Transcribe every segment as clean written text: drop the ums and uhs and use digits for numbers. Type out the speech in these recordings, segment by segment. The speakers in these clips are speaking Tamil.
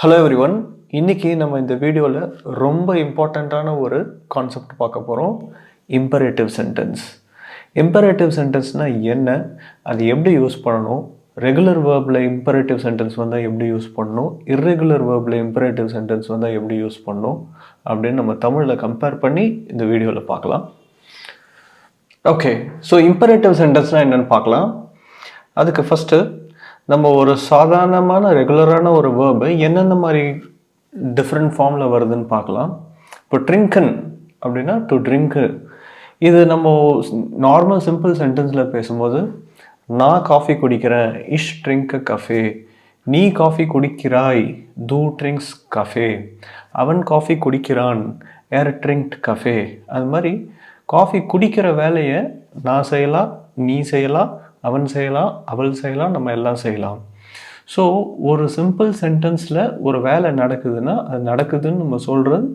Hello everyone. இன்னைக்கு நம்ம இந்த வீடியோவில் ரொம்ப இம்பார்ட்டண்ட்டான ஒரு கான்செப்ட் பார்க்க போகிறோம். Imperative sentence. இம்பரேட்டிவ் சென்டென்ஸ்னால் என்ன, அது எப்படி யூஸ் பண்ணணும், ரெகுலர் வேர்பில் இம்பரேட்டிவ் சென்டென்ஸ் வந்தால் எப்படி யூஸ் பண்ணணும், இர்ரெகுலர் வேர்பில் இம்பரேட்டிவ் சென்டென்ஸ் வந்தால் எப்படி யூஸ் பண்ணணும் அப்படின்னு நம்ம தமிழில் கம்பேர் பண்ணி இந்த வீடியோவில் பார்க்கலாம். ஓகே, ஸோ இம்பரேட்டிவ் சென்டென்ஸ்னால் என்னென்னு பார்க்கலாம். அதுக்கு ஃபஸ்ட்டு நம்ம ஒரு சாதாரணமான ரெகுலரான ஒரு வேர்பு என்னென்ன மாதிரி டிஃப்ரெண்ட் ஃபார்மில் வருதுன்னு பார்க்கலாம். இப்போ ட்ரிங்கன் அப்படின்னா டு ட்ரிங்க்கு. இது நம்ம நார்மல் சிம்பிள் சென்டென்ஸில் பேசும்போது நான் காஃபி குடிக்கிறேன், இஷ் ட்ரிங்க் கஃபே. நீ காஃபி குடிக்கிறாய், தூ ட்ரிங்க்ஸ் கஃபே. அவன் காஃபி குடிக்கிறான், ஏர் ட்ரிங்க்ட் கஃபே. அது மாதிரி காஃபி குடிக்கிற வேலையை நான் செய்யலாம், நீ செய்யலாம், அவன் செய்யலாம், அவள் செய்யலாம், நம்ம எல்லாம் செய்யலாம். ஸோ ஒரு சிம்பிள் சென்டென்ஸில் ஒரு வேலை நடக்குதுன்னா அது நடக்குதுன்னு நம்ம சொல்கிறது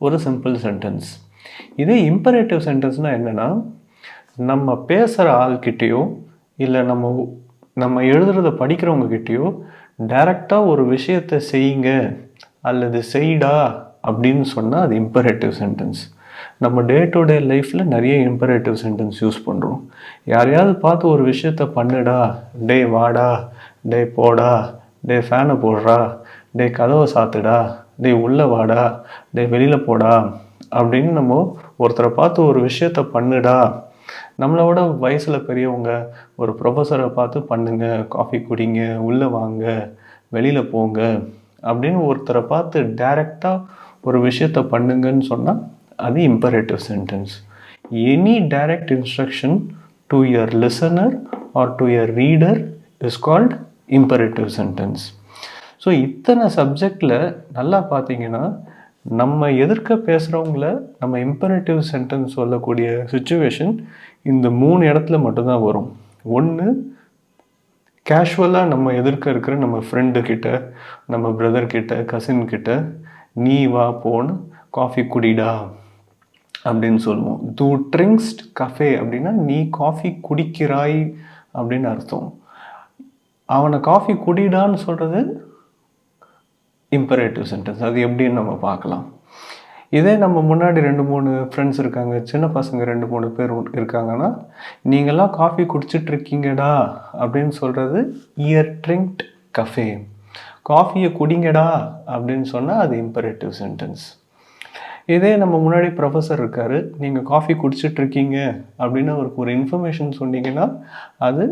ஒரு சிம்பிள் சென்டென்ஸ். இதே இம்பரேட்டிவ் சென்டென்ஸ்னால் என்னென்னா, நம்ம பேசுகிற ஆள்கிட்டேயோ இல்லை நம்ம எழுதுறத படிக்கிறவங்ககிட்டயோ டைரெக்டாக ஒரு விஷயத்தை செய்யுங்க அல்லது செய்டா அப்படின்னு சொன்னால் அது இம்பரேட்டிவ் சென்டென்ஸ். நம்ம டே டு டே லைஃப்பில் நிறைய இம்பரேட்டிவ் சென்டென்ஸ் யூஸ் பண்ணுறோம். யாரையாவது பார்த்து ஒரு விஷயத்த பண்ணுடா, டே வாடா, டே போடா, டே ஃபேனை போடுறா, டே கதவை சாத்துடா, டே உள்ளே வாடா, டே வெளியில் போடா அப்படின்னு நம்ம ஒருத்தரை பார்த்து ஒரு விஷயத்த பண்ணுடா. நம்மளோட வயசில் பெரியவங்க ஒரு ப்ரொஃபஸரை பார்த்து பண்ணுங்க, காஃபி குடிங்க, உள்ளே வாங்க, வெளியில் போங்க அப்படின்னு ஒருத்தரை பார்த்து டைரெக்டாக ஒரு விஷயத்த பண்ணுங்கன்னு சொன்னால் அது imperative sentence. Any direct instruction to your listener or to your reader is called imperative sentence. So இத்தனை சப்ஜெக்டில் நல்லா பார்த்தீங்கன்னா நம்ம எதிர்க்க பேசுகிறவங்கள நம்ம imperative sentence சொல்லக்கூடிய சுச்சுவேஷன் இந்த 3 இடத்துல மட்டும்தான் வரும். ஒன்று, கேஷுவலாக நம்ம எதிர்க்க இருக்கிற நம்ம ஃப்ரெண்டுக்கிட்ட, நம்ம பிரதர்கிட்ட, கசின்கிட்ட நீ வா போன்னு காஃபி குடிடா அப்படின்னு சொல்லுவோம். தூ ட்ரிங்க்ஸ்ட் கஃபே அப்படின்னா நீ காஃபி குடிக்கிறாய் அப்படின்னு அர்த்தம். அவனை காஃபி குடிடான்னு சொல்கிறது இம்பரேட்டிவ் சென்டென்ஸ். அது எப்படின்னு நம்ம பார்க்கலாம். இதே நம்ம முன்னாடி 2-3 ஃப்ரெண்ட்ஸ் இருக்காங்க, சின்ன பசங்க 2-3 பேர் இருக்காங்கன்னா நீங்கள்லாம் காஃபி குடிச்சிட்ருக்கீங்கடா அப்படின்னு சொல்கிறது இயர் ட்ரிங்க்ட் கஃபே. காஃபியை குடிங்கடா அப்படின்னு சொன்னால் அது இம்பரேட்டிவ் சென்டென்ஸ். இதே நம்ம முன்னாடி ப்ரொஃபஸர் இருக்கார், நீங்கள் காஃபி குடிச்சிட்ருக்கீங்க அப்படின்னு அவருக்கு ஒரு இன்ஃபர்மேஷன் சொன்னீங்கன்னா அது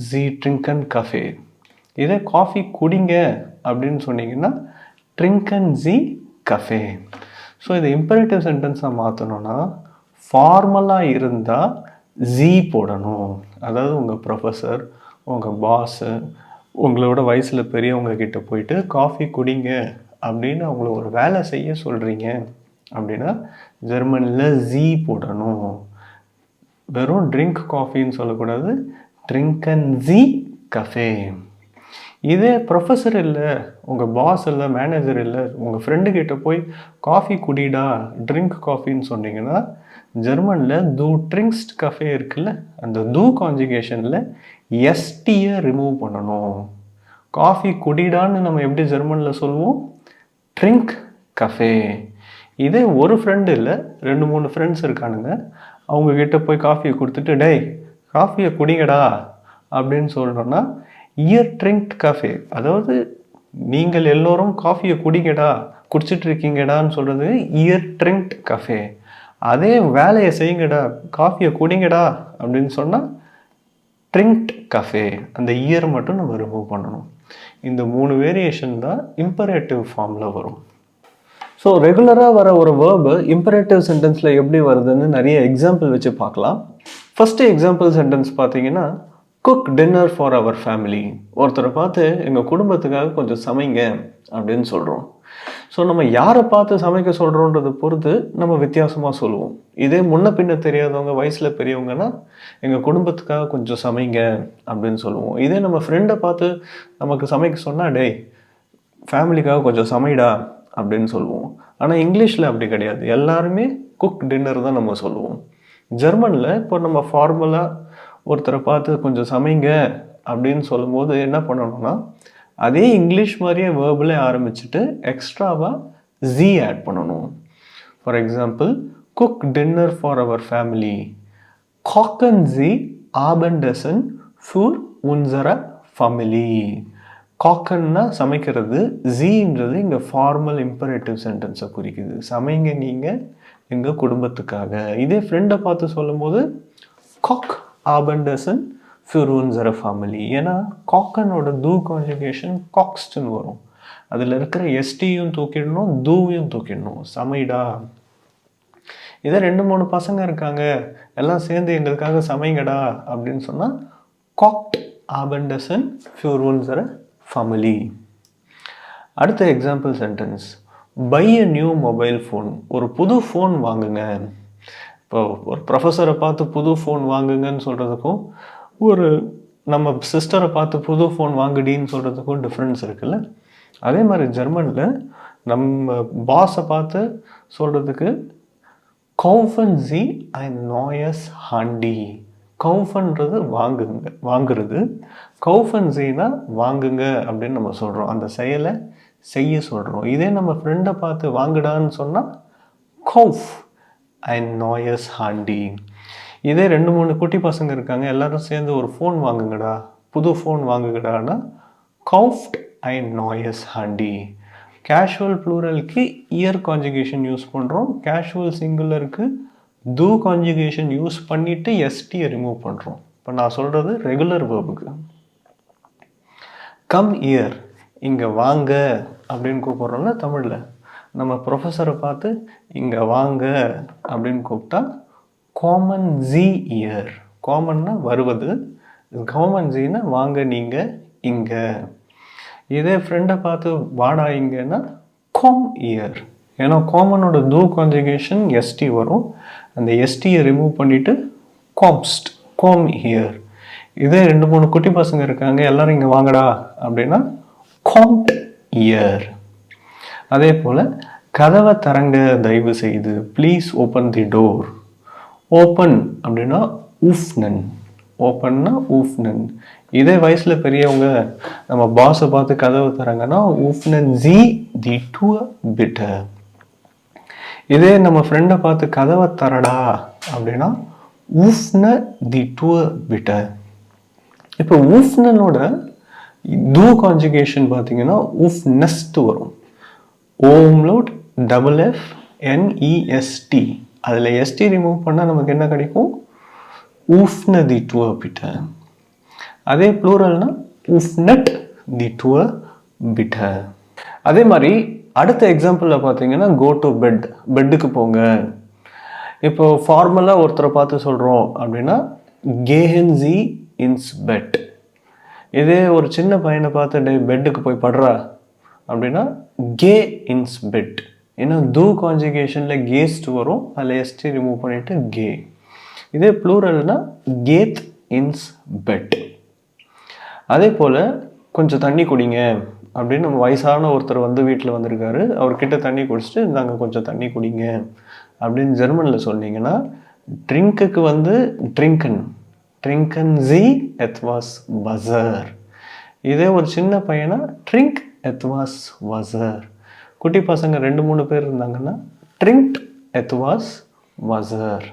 ஜி ட்ரிங்கன் கஃபே. இதே காஃபி குடிங்க அப்படின்னு சொன்னீங்கன்னா ட்ரிங்கன் ஜி கஃபே. ஸோ இதை இம்பரேட்டிவ் சென்டென்ஸாக மாற்றணும்னா ஃபார்மலாக இருந்தால் ஜி போடணும். அதாவது உங்கள் ப்ரொஃபஸர், உங்கள் பாஸு, உங்களோட வயசில் பெரியவங்க கிட்ட போயிட்டு காஃபி குடிங்க அப்படின்னு அவங்கள ஒரு வேலை செய்ய சொல்கிறீங்க அப்படின்னா ஜெர்மனில் ஜி போடணும். வெறும் ட்ரிங்க் காஃபின்னு சொல்லக்கூடாது, ட்ரிங்கன் ஜி கஃபே. இதே ப்ரொஃபஸர் இல்லை, உங்கள் பாஸ் இல்லை, மேனேஜர் இல்லை, உங்கள் ஃப்ரெண்டுக்கிட்ட போய் காஃபி குடிடா, ட்ரிங்க் காஃபின்னு சொன்னீங்கன்னா ஜெர்மனில் தூ ட்ரிங்க்ஸ்ட் கஃபே இருக்குல்ல, அந்த தூ கான்ஜுகேஷனில் எஸ்டியை ரிமூவ் பண்ணணும். காஃபி குடிடான்னு நம்ம எப்படி ஜெர்மனில் சொல்லுவோம், ட்ரிங்க் கஃபே. இதே ஒரு ஃப்ரெண்டு இல்லை, 2-3 ஃப்ரெண்ட்ஸ் இருக்கானுங்க, அவங்கக்கிட்ட போய் காஃபியை கொடுத்துட்டு டேய் காஃபியை குடிங்கடா அப்படின்னு சொல்கிறோன்னா இயர் ட்ரிங்க்ட் கஃபே. அதாவது நீங்கள் எல்லோரும் காஃபியை குடிங்கடா, குடிச்சிட்ருக்கீங்கடான்னு சொல்கிறது இயர் ட்ரிங்க்ட் கஃபே. அதே வேலையை செய்யுங்கடா, காஃபியை குடிங்கடா அப்படின்னு சொன்னால் ட்ரிங்க்ட் கஃபே. அந்த இயர் மட்டும் நம்ம ரிமூவ் பண்ணணும். இந்த 3 வேரியேஷன் தான் இம்பரேட்டிவ் ஃபார்மில் வரும். ஸோ ரெகுலராக வர ஒரு வேர்பு இம்பரேட்டிவ் சென்டென்ஸில் எப்படி வருதுன்னு நிறைய எக்ஸாம்பிள் வச்சு பார்க்கலாம். ஃபஸ்ட்டு எக்ஸாம்பிள் சென்டென்ஸ் பார்த்தீங்கன்னா, cook dinner for our family. ஒருத்தரை பார்த்து எங்கள் குடும்பத்துக்காக கொஞ்சம் சமைங்க அப்படின்னு சொல்கிறோம். ஸோ நம்ம யாரை பார்த்து சமைக்க சொல்கிறோன்றதை பொறுத்து நம்ம வித்தியாசமாக சொல்லுவோம். இதே முன்ன பின்ன தெரியாதவங்க, வயசில் பெரியவங்கன்னா எங்கள் குடும்பத்துக்காக கொஞ்சம் சமைங்க அப்படின்னு சொல்லுவோம். இதே நம்ம ஃப்ரெண்டை பார்த்து நமக்கு சமைக்க சொன்னால் டேய் ஃபேமிலிக்காக கொஞ்சம் சமைடா அப்படின்னு சொல்லுவோம். ஆனால் இங்கிலீஷில் அப்படி கிடையாது, எல்லாருமே குக் டின்னர் தான் நம்ம சொல்லுவோம். ஜெர்மனில் இப்போ நம்ம ஃபார்மலாக ஒருத்தரை பார்த்து கொஞ்சம் சமைங்க அப்படின்னு சொல்லும்போது என்ன பண்ணணும்னா அதே இங்கிலீஷ் மாதிரியே வேர்பில் ஆரம்பிச்சுட்டு எக்ஸ்ட்ராவாக ஜி ஆட் பண்ணணும். For example, cook dinner for our family. காக்கன் ஜி ஆபண்டசன் ஃபூர் உன்சர ஃபேமிலி. காக்கன்னா சமைக்கிறது, ஜீன்றது இங்கே ஃபார்மல் இம்பரேட்டிவ் சென்டென்ஸை குறிக்குது. சமைங்க நீங்கள் எங்கள் குடும்பத்துக்காக. இதே ஃப்ரெண்டை பார்த்து சொல்லும்போது காக் ஆபண்டசன் ஃபியூர் உன்சர ஃபேமிலி. ஏன்னா காக்கனோட தூ கான்ஜுகேஷன் காக்ஸ்டுன்னு வரும். அதில் இருக்கிற எஸ்டியும் தூக்கிடணும், தூவையும் தூக்கிடணும். சமைடா. இதே 2-3 பசங்க இருக்காங்க, எல்லாம் சேர்ந்து எங்களுக்காக சமைங்கடா அப்படின்னு சொன்னால் காக்ட் ஆபண்டசன் ஃபியூர் உன்சர ஃபேமிலி. அடுத்த example sentence, buy a new mobile phone. ஒரு புது ஃபோன் வாங்குங்க. இப்போ ஒரு ப்ரொஃபஸரை பார்த்து புது ஃபோன் வாங்குங்கன்னு சொல்கிறதுக்கும் ஒரு நம்ம சிஸ்டரை பார்த்து புது ஃபோன் வாங்குடின்னு சொல்கிறதுக்கும் டிஃப்ரென்ஸ் இருக்குல்ல. அதே மாதிரி ஜெர்மனில் நம்ம பாஸை பார்த்து சொல்கிறதுக்கு கௌஃபன் ஜி ein neues Handy. கௌஃபன்றது வாங்குறது, கௌஃபன் ஜீனா வாங்குங்க அப்படின்னு நம்ம சொல்கிறோம். அந்த செயலை செய்ய சொல்கிறோம். இதே நம்ம ஃப்ரெண்டை பார்த்து வாங்குடான்னு சொன்னால் கௌஃப் ein neues Handy. இதே 2-3 குட்டி பசங்க இருக்காங்க, எல்லாரும் சேர்ந்து ஒரு ஃபோன் வாங்குங்கடா, புது ஃபோன் வாங்குங்கடான்னா கௌஃப்ட் ein neues Handy. கேஷுவல் ப்ளூரலுக்கு இயர் கான்ஜுகேஷன் யூஸ் பண்ணுறோம். கேஷுவல் சிங்குலருக்கு தூ கான்ஜுகேஷன் யூஸ் பண்ணிவிட்டு எஸ்டியை ரிமூவ் பண்ணுறோம். இப்போ நான் சொல்கிறது ரெகுலர் வேர்புக்கு. கம் இயர், இங்கே வாங்க அப்படின்னு கூப்பிட்றோம்ல தமிழில். நம்ம ப்ரொஃபஸரை பார்த்து இங்கே வாங்க அப்படின்னு கூப்பிட்டா காமன் ஜி இயர். காமன்னா வருவது, காமன் ஜீனா வாங்க நீங்கள் இங்கே. இதே ஃப்ரெண்டை பார்த்து வாடா இங்கன்னா காம் இயர். ஏன்னா காமனோட தூ கான்ஜுகேஷன் எஸ்டி வரும். அந்த எஸ்டியை ரிமூவ் பண்ணிவிட்டு காம்ஸ்ட், காம் இயர். இதே 2-3 குட்டி பசங்க இருக்காங்க, எல்லாரும் இங்கே வாங்கடா அப்படின்னா காம்ட் இயர். அதே போல் கதவை தரங்க தயவு செய்து, please open the door. Open அப்படின்னா ஊஃப்னன், ஓப்பன்னா ஊஃப்னன். இதே வயசில் பெரியவங்க நம்ம பாஸை பார்த்து கதவை தராங்கன்னா ஊஃப்னன் ஜி தி டூ பிட்ட. இதே நம்ம ஃப்ரெண்டை பார்த்து கதவை தரடா அப்படின்னா ஊஃப்ன தி டூ பிட்ட. இப்போ ஊஃப்னனோட தூ கான்ஜுகேஷன் பார்த்தீங்கன்னா ஊஃப்னஸ்ட் வரும். ஓம்லோட் டபுள் எஃப் என்இஎஸ்டி. அதில் எஸ்டி ரிமூவ் பண்ணால் நமக்கு என்ன கிடைக்கும்? ஊஃப்ன தி டூ பிட்ட. அதே ப்ளூரல்னா ஊஃப்னட் தி டூ பிட்ட. அதே மாதிரி அடுத்த எக்ஸாம்பிளில் பார்த்தீங்கன்னா கோ டு பெட், பெட்டுக்கு போங்க. இப்போ ஃபார்மலாக ஒருத்தரை பார்த்து சொல்கிறோம் அப்படின்னா கேஹன் ஜி இன்ஸ் பெட். இதே ஒரு சின்ன பையனை பார்த்து டே பெட்டுக்கு போய் படுறா அப்படின்னா கே இன்ஸ் பெட். ஏன்னா தூ கான்ஜுகேஷனில் கேஸ்ட் வரும், அதில் எஸ்டி ரிமூவ் பண்ணிவிட்டு கே. இதே ப்ளூரல்னா கேத் இன்ஸ் பெட். அதே போல் கொஞ்சம் தண்ணி குடிங்க அப்படின்னு நம்ம வயசான ஒருத்தர் வந்து வீட்டில் வந்திருக்காரு, அவர்கிட்ட தண்ணி குடிச்சிட்டு நாங்கள் கொஞ்சம் தண்ணி குடிங்க அப்படின்னு ஜெர்மனில் சொன்னீங்கன்னா ட்ரிங்க்குக்கு வந்து ட்ரிங்கன், ட்ரிங்கன் ஜி எத்வாஸ் வசர். இதே ஒரு சின்ன பையனா ட்ரிங்க் எத்வாஸ் வசர். குட்டி பசங்க 2-3 பேர் இருந்தாங்கன்னா ட்ரிங்க் எத்வாஸ் வசர்.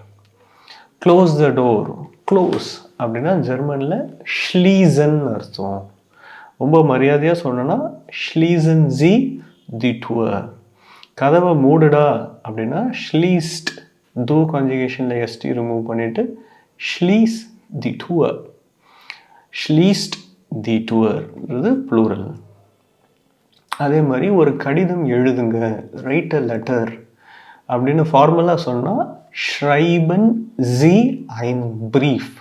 க்ளோஸ் த டோர், க்ளோஸ் அப்படின்னா ஜெர்மனில் ஷ்லீசன் அர்த்தம். ரொம்ப மரியாதையாக சொன்னோன்னா ஷ்லீசன் ஜி தி டூர். கதவை மூடுடா அப்படின்னா ஷ்லீஸ்ட், தூ கான்ஜுகேஷனில் எஸ்டி ரிமூவ் பண்ணிவிட்டு ஷ்லீஸ் தி டூர். ஷ்லீஸ்ட் தி டூர்ன்றது ப்ளூரல். அதே மாதிரி ஒரு கடிதம் எழுதுங்க, ரைட் அ லெட்டர் அப்படின்னு ஃபார்மலாக சொன்னால் ஷ்ரைபன் ஜி ஐன் ப்ரீஃப்.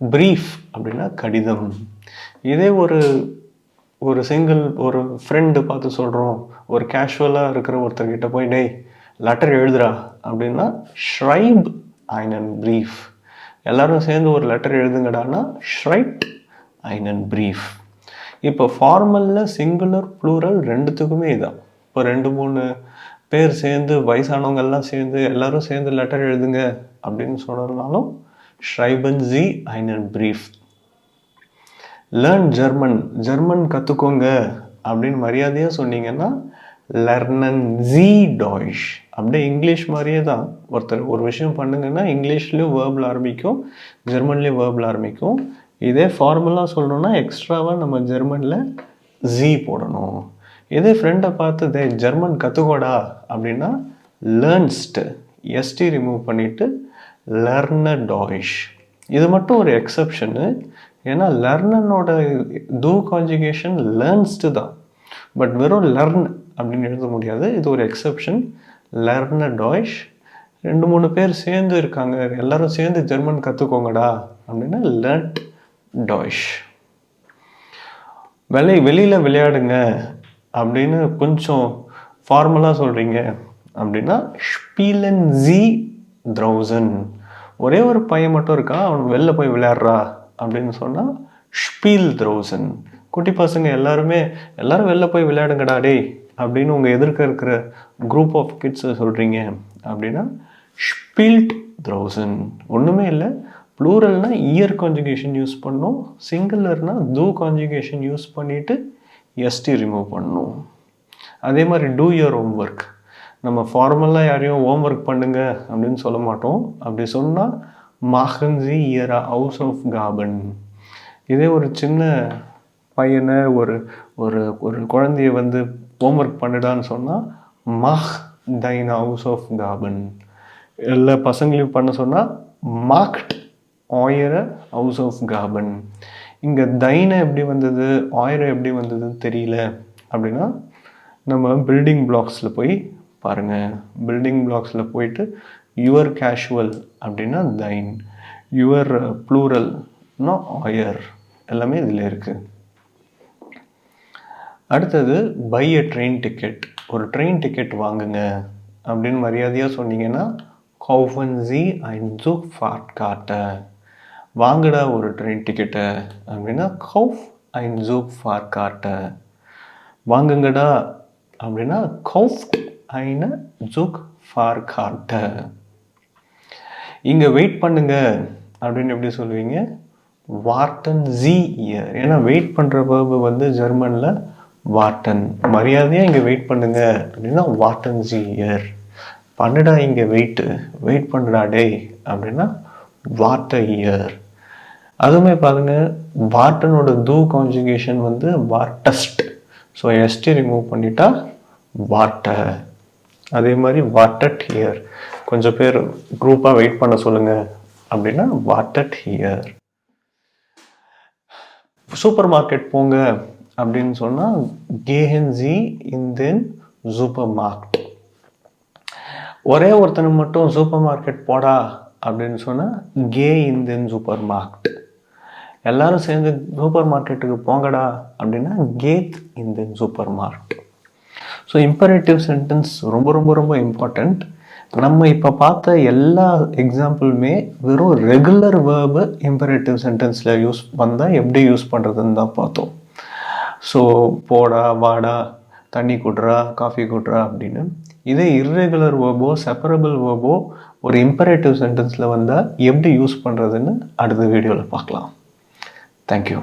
ப்ரீஃப் அப்படின்னா கடிதம். இதே ஒரு சிங்கிள் ஒரு ஃப்ரெண்டு பார்த்து சொல்கிறோம், ஒரு கேஷுவலாக இருக்கிற ஒருத்தர்கிட்ட போய் டேய் லெட்டர் எழுதுறா அப்படின்னா ஷ்ரைப் ஐனன் ப்ரீஃப். எல்லாரும் சேர்ந்து ஒரு லெட்டர் எழுதுங்கடான்னா ஷ்ரைட் ஐனன் ப்ரீஃப். இப்போ ஃபார்மலில் சிங்குலர் ப்ளூரல் ரெண்டுத்துக்குமே இதான். இப்போ 2-3 பேர் சேர்ந்து வயசானவங்கெல்லாம் சேர்ந்து எல்லாரும் சேர்ந்து லெட்டர் எழுதுங்க அப்படின்னு சொல்கிறதுனாலும் ஷ்ரைபன் ஜி ஐனன் ப்ரீஃப். லேர்ன் ஜெர்மன், ஜெர்மன் கற்றுக்கோங்க அப்படின்னு மரியாதையாக சொன்னீங்கன்னா லெர்னன் ஜி டாய்ஷ். அப்படியே இங்கிலீஷ் மாதிரியே தான். ஒருத்தர் ஒரு விஷயம் பண்ணுங்கன்னா இங்கிலீஷ்லேயும் வேர்பில் ஆரம்பிக்கும், ஜெர்மன்லேயும் வேர்பில் ஆரம்பிக்கும். இதே ஃபார்முலா சொல்லணும்னா எக்ஸ்ட்ராவாக நம்ம ஜெர்மனில் ஜி போடணும். இதே ஃப்ரெண்டை பார்த்து ஜெர்மன் கற்றுக்கோடா அப்படின்னா லேர்ன்ஸ்ட்டு எஸ்டி ரிமூவ் பண்ணிவிட்டு லெர்னர் டாய்ஷ். இது மட்டும் ஒரு எக்ஸப்ஷனு. ஏன்னா லெர்னனோட டூ கான்ஜுகேஷன் லேர்ன்ஸ்டு தான். பட் வெறும் லெர்ன் அப்படின்னு எழுத முடியாது. இது ஒரு எக்ஸப்ஷன். லெர்னர் டாய்ஷ். 2-3 பேர் சேர்ந்து இருக்காங்க, எல்லாரும் சேர்ந்து ஜெர்மன் கற்றுக்கோங்கடா அப்படின்னா லேர்ன்ட் டாய்ஷ். வெளியில் விளையாடுங்க அப்படின்னு கொஞ்சம் ஃபார்மலாக சொல்கிறீங்க அப்படின்னா ஸ்பீலன் ஜி த்ரௌசன். ஒரே ஒரு பையன் மட்டும் இருக்கான், அவன் வெளில போய் விளையாடுறா அப்படின்னு சொன்னால் ஸ்பீல் த்ரௌசன். குட்டி பசங்க எல்லாரும் வெளில போய் விளையாடுங்கடா டே அப்படின்னு உங்கள் எதிர்க்க இருக்கிற குரூப் ஆஃப் கிட்ஸை சொல்கிறீங்க அப்படின்னா ஸ்பீல்ட் த்ரௌசன். ஒன்றுமே இல்லை, ப்ளூரல்னா இயர் கான்ஜுகேஷன் யூஸ் பண்ணணும், சிங்குலர்னா டூ கான்ஜுகேஷன் யூஸ் பண்ணிவிட்டு எஸ்டி ரிமூவ் பண்ணணும். அதே மாதிரி டூ யுவர் ஹோம்ஒர்க். நம்ம ஃபார்மலாக யாரையும் ஹோம்ஒர்க் பண்ணுங்க அப்படின்னு சொல்ல மாட்டோம். அப்படி சொன்னால் மாஹன்ஜி இயரா ஹவுஸ் ஆஃப் காபன். இதே ஒரு சின்ன பையனை ஒரு ஒரு ஒரு குழந்தைய ஹோம்ஒர்க் பண்ணிடான்னு சொன்னால் மஹ் தைன் ஹவுஸ் ஆஃப் காபன். எல்லா பசங்களையும் பண்ண சொன்னால் மாக்ட் ஆயிர ஹவுஸ் ஆஃப் காபன். இங்கே தைனை எப்படி வந்தது, ஆயிரம் எப்படி வந்ததுன்னு தெரியல அப்படின்னா நம்ம பில்டிங் பிளாக்ஸில் போய் பாருங்கள். பில்டிங் பிளாக்ஸில் போயிட்டு யுவர் கேஷுவல் அப்படின்னா தைன், யுவர் ப்ளூரல்னா ஆயர், எல்லாமே இதில் இருக்குது. அடுத்தது பை எ ட்ரெயின் டிக்கெட். ஒரு ட்ரெயின் டிக்கெட் வாங்குங்க அப்படின்னு மரியாதையாக சொன்னீங்கன்னா கௌஃபன் ஜி ein Zugfahrtkarte. வாங்குடா ஒரு ட்ரெயின் டிக்கெட்டை அப்படின்னா கௌஃப் ein Zugfahrtkarte. வாங்குங்கடா அப்படின்னா கௌஃப்ட் eine Zugfahrtkarte. இங்கே வெயிட் பண்ணுங்க அப்படின்னு எப்படி சொல்லுவீங்க, வார்டன் ஜி இயர். ஏன்னா வெயிட் பண்ணுற வேர்பு ஜெர்மனில் வார்டன். மரியாதையாக இங்கே வெயிட் பண்ணுங்க அப்படின்னா வார்டன் ஜி இயர். பண்ணுடா இங்கே வெயிட் பண்ணுடா டே அப்படின்னா வார்ட இயர். அதுவுமே பாருங்க, வார்டனோட டூ கான்ஜுகேஷன் வார்டஸ்ட். ஸோ எஸ்டி ரிமூவ் பண்ணிட்டா வார்ட. அதே மாதிரி வார்டட் ஹியர். கொஞ்சம் பேர் குரூப்பாக வெயிட் பண்ண சொல்லுங்க அப்படின்னா வார்டட் ஹியர். சூப்பர் மார்க்கெட் போங்க அப்படின்னு சொன்னால் கேஹன் ஜி இன் தென் சூப்பர் மார்க்கெட். ஒரே ஒருத்தனை மட்டும் சூப்பர் மார்க்கெட் போடா அப்படின்னு சொன்னால் கே இன் தென் சூப்பர் மார்க்கெட். எல்லாரும் சேர்ந்து சூப்பர் மார்க்கெட்டுக்கு போங்கடா அப்படின்னா கேத் இன் தென் சூப்பர் மார்க்கெட். ஸோ இம்பரேட்டிவ் சென்டென்ஸ் ரொம்ப ரொம்ப ரொம்ப இம்பார்ட்டண்ட். நம்ம இப்போ பார்த்த எல்லா எக்ஸாம்பிளுமே வெறும் ரெகுலர் வேர்பு இம்பரேட்டிவ் சென்டென்ஸில் யூஸ் வந்தால் எப்படி யூஸ் பண்ணுறதுன்னு தான் பார்த்தோம். ஸோ போடா, வாடா, தண்ணி குட்றா, காஃபி குட்றா அப்படின்னு. இதே இர்ரெகுலர் வேர்போ செப்பரபிள் வேர்போ ஒரு இம்பரேட்டிவ் சென்டென்ஸில் வந்தால் எப்படி யூஸ் பண்ணுறதுன்னு அடுத்த வீடியோவில் பார்க்கலாம். தேங்க்யூ.